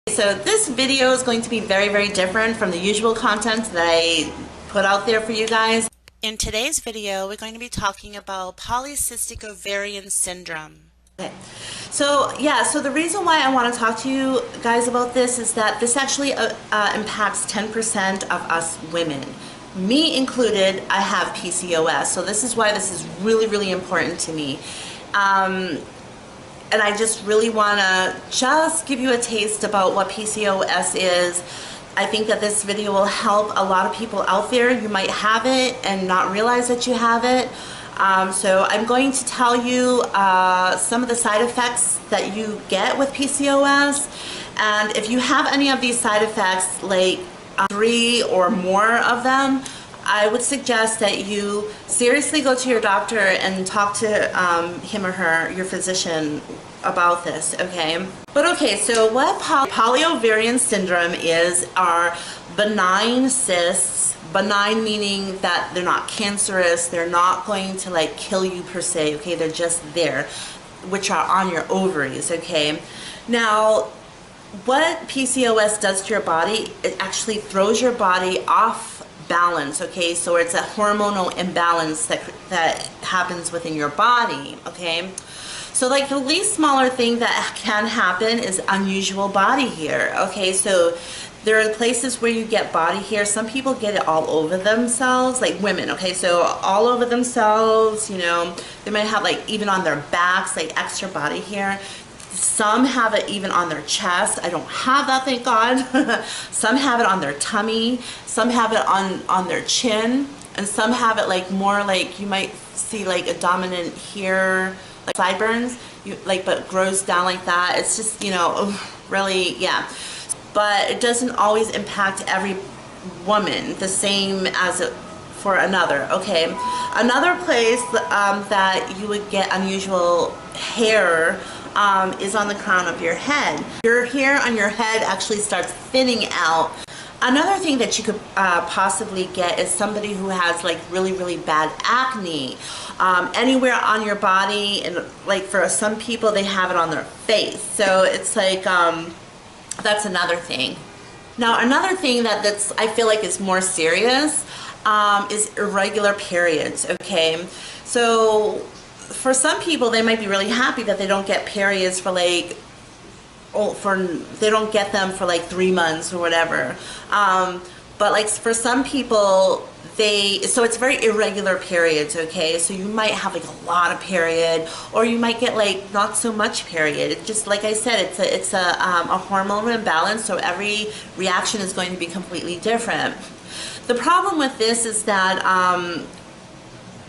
So this video is going to be very different from the usual content that I put out there for you guys. In today's video, we're going to be talking about Polycystic Ovarian Syndrome. Okay. So the reason why I want to talk to you guys about this is that this actually impacts 10% of us women. Me included, I have PCOS, so this is why this is really important to me. And I just really want to just give you a taste about what PCOS is. I think that this video will help a lot of people out there. You might have it and not realize that you have it. So I'm going to tell you some of the side effects that you get with PCOS. And if you have any of these side effects, like 3 or more of them, I would suggest that you seriously go to your doctor and talk to him or her, your physician, about this, okay? But okay, so what polyovarian syndrome is are benign cysts, benign meaning that they're not cancerous, they're not going to like kill you per se, okay? They're just there, which are on your ovaries, okay? Now, what PCOS does to your body, it actually throws your body off balance, okay? So it's a hormonal imbalance that happens within your body, okay? So like the least smaller thing that can happen is unusual body hair, okay? So there are places where you get body hair. Some people get it all over themselves, like women, okay? So all over themselves, you know, they might have like even on their backs, like extra body hair. Some have it even on their chest. I don't have that, thank God. Some have it on their tummy. Some have it on their chin. And some have it like more like, you might see like a dominant here, like sideburns, but grows down like that. It's just, you know, really, yeah. But it doesn't always impact every woman the same as it for another, okay? Another place that you would get unusual hair is on the crown of your head. Your hair on your head actually starts thinning out. Another thing that you could possibly get is somebody who has like really bad acne anywhere on your body, and like for some people they have it on their face. So it's like that's another thing. Now another thing that's I feel like is more serious is irregular periods, okay? So for some people, they might be really happy that they don't get periods for like, they don't get them for like 3 months or whatever. But like for some people, so it's very irregular periods, okay? So you might have like a lot of period, or you might get like not so much period. It just, like I said, it's a hormonal imbalance, so every reaction is going to be completely different. The problem with this is that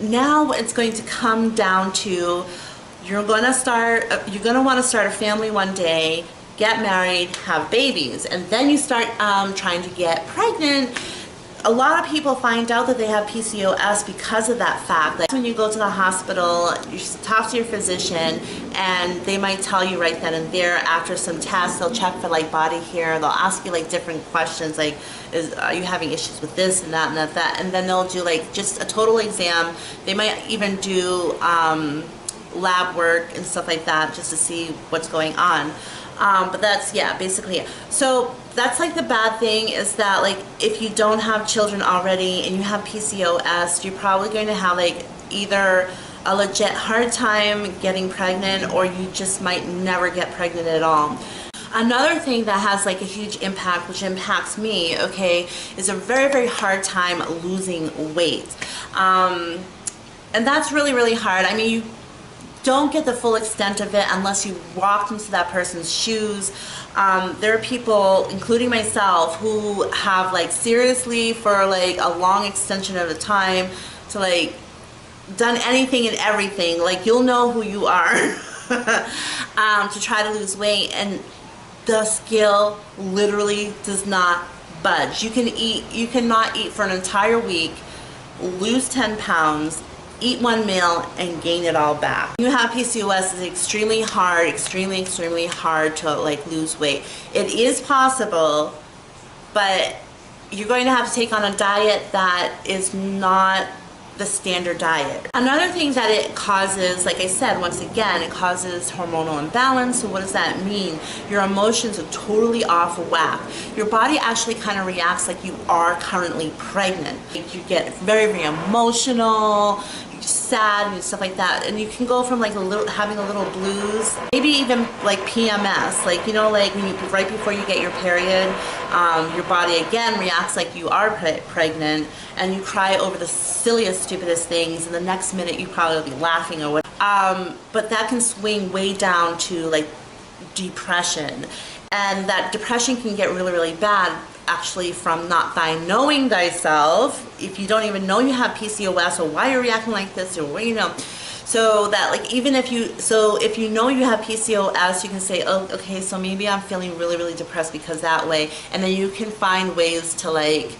now it's going to come down to you're going to want to start a family one day, get married, have babies, and then you start trying to get pregnant. A lot of people find out that they have PCOS because of that fact. Like when you go to the hospital, you talk to your physician, and they might tell you right then and there, after some tests, they'll check for like body hair, they'll ask you like different questions like, are you having issues with this and that and that, and then they'll do like just a total exam. They might even do lab work and stuff like that just to see what's going on. But that's, yeah, basically it. So that's like the bad thing is that like if you don't have children already and you have PCOS, you're probably going to have like either a legit hard time getting pregnant, or you just might never get pregnant at all. Another thing that has like a huge impact, which impacts me, okay, is a very hard time losing weight. And that's really hard. I mean, you don't get the full extent of it unless you walked into that person's shoes. There are people, including myself, who have like seriously for like a long extension of the time to like done anything and everything. Like you'll know who you are to try to lose weight, and the scale literally does not budge. You cannot eat for an entire week, lose 10 pounds, eat one meal, and gain it all back. When you have PCOS, it's extremely hard, extremely hard to like lose weight. It is possible, but you're going to have to take on a diet that is not the standard diet. Another thing that it causes, like I said, once again, it causes hormonal imbalance. So what does that mean? Your emotions are totally off whack. Your body actually kind of reacts like you are currently pregnant. Like you get very, very emotional, you're sad and stuff like that. And you can go from like having a little blues, maybe even like PMS, like, you know, like when right before you get your period, your body again reacts like you are pregnant, and you cry over the silliest, stupidest things, and the next minute you probably will be laughing or whatever. But that can swing way down to like depression, and that depression can get really, really bad actually from not knowing thyself. If you don't even know you have PCOS, or why you're reacting like this, or what, you know. So that, like, even if you know you have PCOS, you can say, oh, okay, so maybe I'm feeling really, really depressed because that way, and then you can find ways to like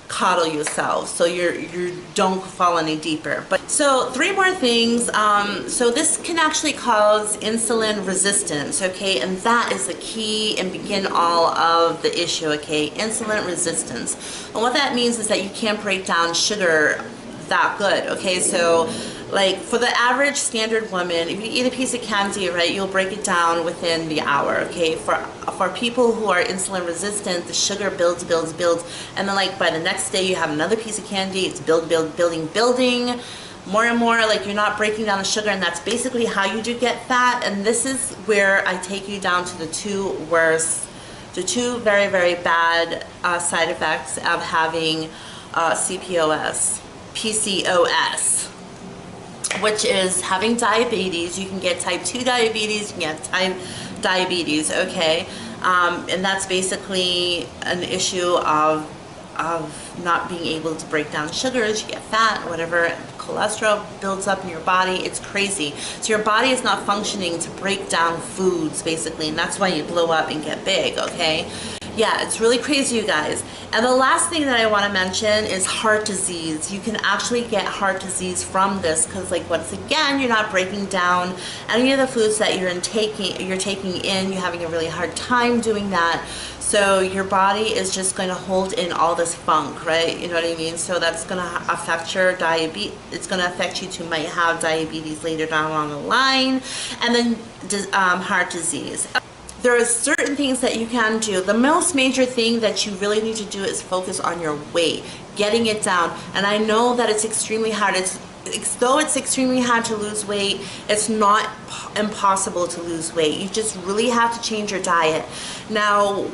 coddle yourself so you don't fall any deeper. But so 3 more things. So this can actually cause insulin resistance, okay, and that is the key and begin all of the issue, okay, insulin resistance. And what that means is that you can't break down sugar that good, okay. So like for the average standard woman, if you eat a piece of candy, right, you'll break it down within the hour, okay. For people who are insulin resistant, the sugar builds, and then like by the next day you have another piece of candy, it's building more and more, like you're not breaking down the sugar, and that's basically how you do get fat. And this is where I take you down to the two very, very bad side effects of having PCOS, which is having diabetes. You can get type 2 diabetes, you can get type diabetes, okay? And that's basically an issue of not being able to break down sugars. You get fat, whatever, cholesterol builds up in your body. It's crazy. So your body is not functioning to break down foods, basically, and that's why you blow up and get big, okay? Yeah, it's really crazy, you guys. And the last thing that I want to mention is heart disease. You can actually get heart disease from this because, like, once again, you're not breaking down any of the foods that you're taking in. You're having a really hard time doing that. So your body is just going to hold in all this funk, right? You know what I mean? So that's going to affect your diabetes. It's going to affect you to might have diabetes later down along the line, and then heart disease. There are certain things that you can do. The most major thing that you really need to do is focus on your weight, getting it down. And I know that it's extremely hard. Though it's extremely hard to lose weight, it's not impossible to lose weight. You just really have to change your diet. Now,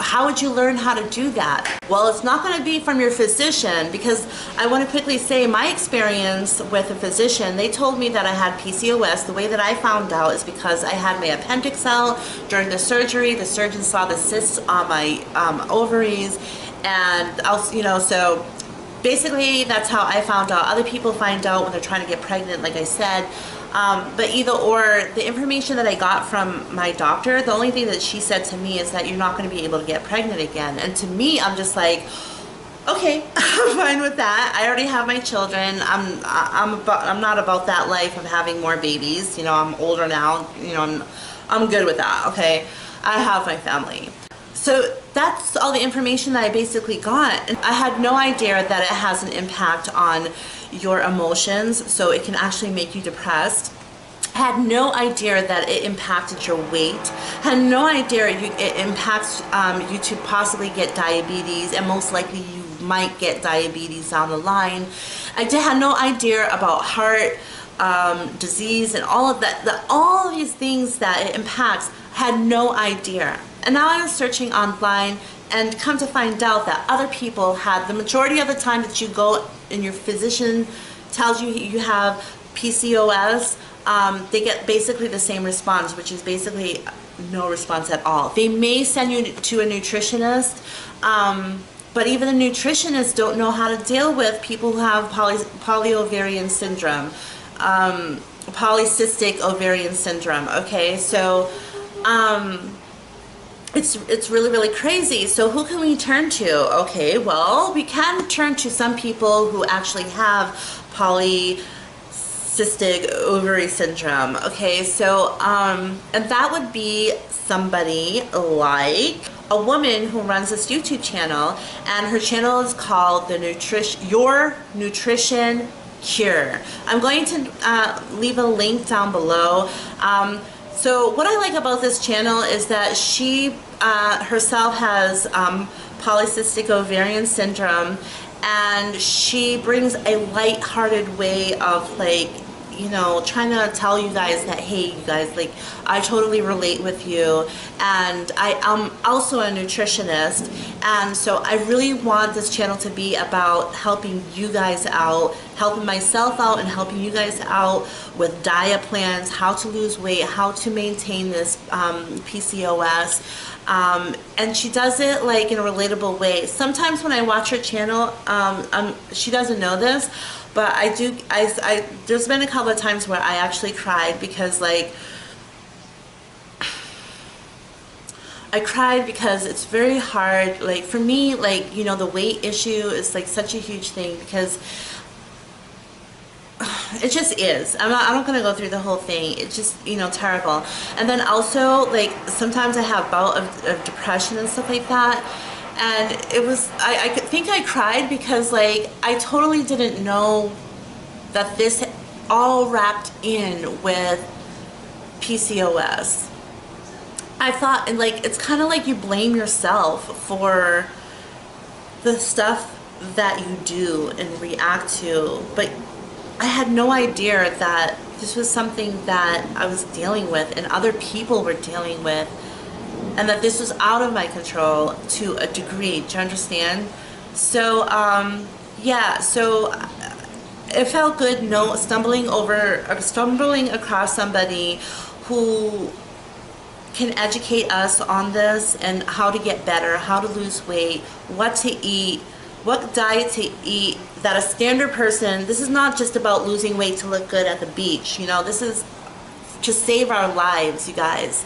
how would you learn how to do that? Well, it's not going to be from your physician, because I want to quickly say my experience with a physician. They told me that I had PCOS. The way that I found out is because I had my appendix out during the surgery. The surgeon saw the cysts on my ovaries, and so basically that's how I found out. Other people find out when they're trying to get pregnant, like I said. But either or, the information that I got from my doctor, the only thing that she said to me is that you're not going to be able to get pregnant again. And to me, I'm just like, okay, I'm fine with that. I already have my children. I'm not about that life of having more babies. You know, I'm older now. You know, I'm good with that. Okay, I have my family. So that's all the information that I basically got. And I had no idea that it has an impact on your emotions, so it can actually make you depressed. I had no idea that it impacted your weight. I had no idea it impacts you to possibly get diabetes, and most likely you might get diabetes down the line. I had no idea about heart disease and all of that, all of these things that it impacts. I had no idea. And now I was searching online, and come to find out that other people had, the majority of the time that you go and your physician tells you you have PCOS, they get basically the same response, which is basically no response at all. They may send you to a nutritionist, but even the nutritionists don't know how to deal with people who have Ovarian Syndrome, Polycystic Ovarian Syndrome, okay? So, it's really, really crazy. So who can we turn to? Okay, well, we can turn to some people who actually have Polycystic Ovarian Syndrome. Okay, so and that would be somebody like a woman who runs this YouTube channel, and her channel is called Your Nutritcian Cure. I'm going to leave a link down below. So what I like about this channel is that she herself has Polycystic Ovarian Syndrome, and she brings a light-hearted way of, like, you know, trying to tell you guys that, hey, you guys, like, I totally relate with you, and I am also a nutritionist, and so I really want this channel to be about helping you guys out, helping myself out, and helping you guys out with diet plans, how to lose weight, how to maintain this PCOS. And she does it like in a relatable way. Sometimes when I watch her channel, she doesn't know this, but there's been a couple of times where I actually cried because, like, I cried because it's very hard, like, for me, like, you know, the weight issue is like such a huge thing because it just is. I'm not gonna go through the whole thing. It's just, you know, terrible. And then also, like, sometimes I have bout of depression and stuff like that. And it was, I think I cried because, like, I totally didn't know that this all wrapped in with PCOS. I thought, and like, it's kind of like you blame yourself for the stuff that you do and react to, but I had no idea that this was something that I was dealing with and other people were dealing with, and that this was out of my control to a degree. Do you understand? So yeah, so it felt good stumbling across somebody who can educate us on this and how to get better, how to lose weight, what to eat, what diet to eat, that a standard person, this is not just about losing weight to look good at the beach, you know, this is to save our lives, you guys.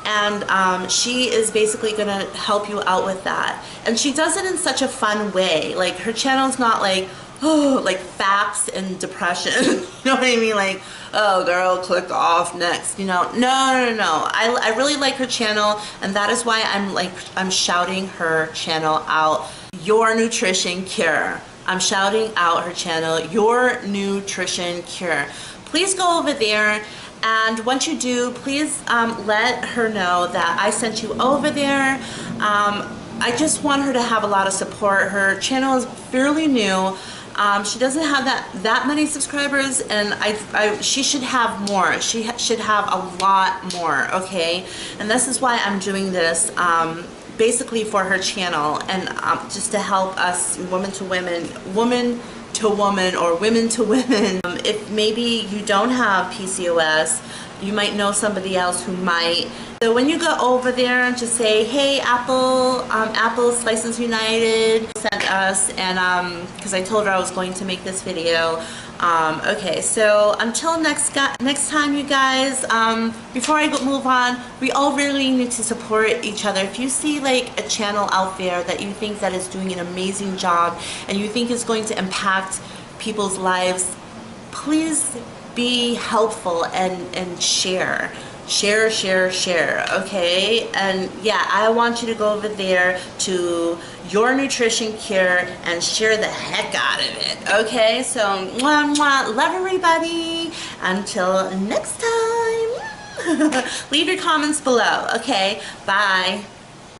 And she is basically gonna help you out with that. And she does it in such a fun way. Like, her channel's not like, oh, like facts and depression. You know what I mean? Like, oh girl, click off next, you know. No. I really like her channel, and that is why I'm shouting her channel out. Your Nutritcian Cure. I'm shouting out her channel, Your Nutritcian Cure. Please go over there, and once you do, please let her know that I sent you over there. I just want her to have a lot of support. Her channel is fairly new. She doesn't have that many subscribers, and she should have more. She should have a lot more, okay? And this is why I'm doing this, basically for her channel, and just to help us woman to woman, or women to women. If maybe you don't have PCOS, you might know somebody else who might. So when you go over there and just say, hey, Apple Slices United sent us, and because I told her I was going to make this video. Okay, so until next time, you guys, before I move on, we all really need to support each other. If you see like a channel out there that you think that is doing an amazing job and you think is going to impact people's lives, please be helpful and share, okay? And yeah, I want you to go over there to Your Nutritcian Cure and share the heck out of it, okay? So mwah, mwah, love everybody. Until next time. Leave your comments below, okay? Bye.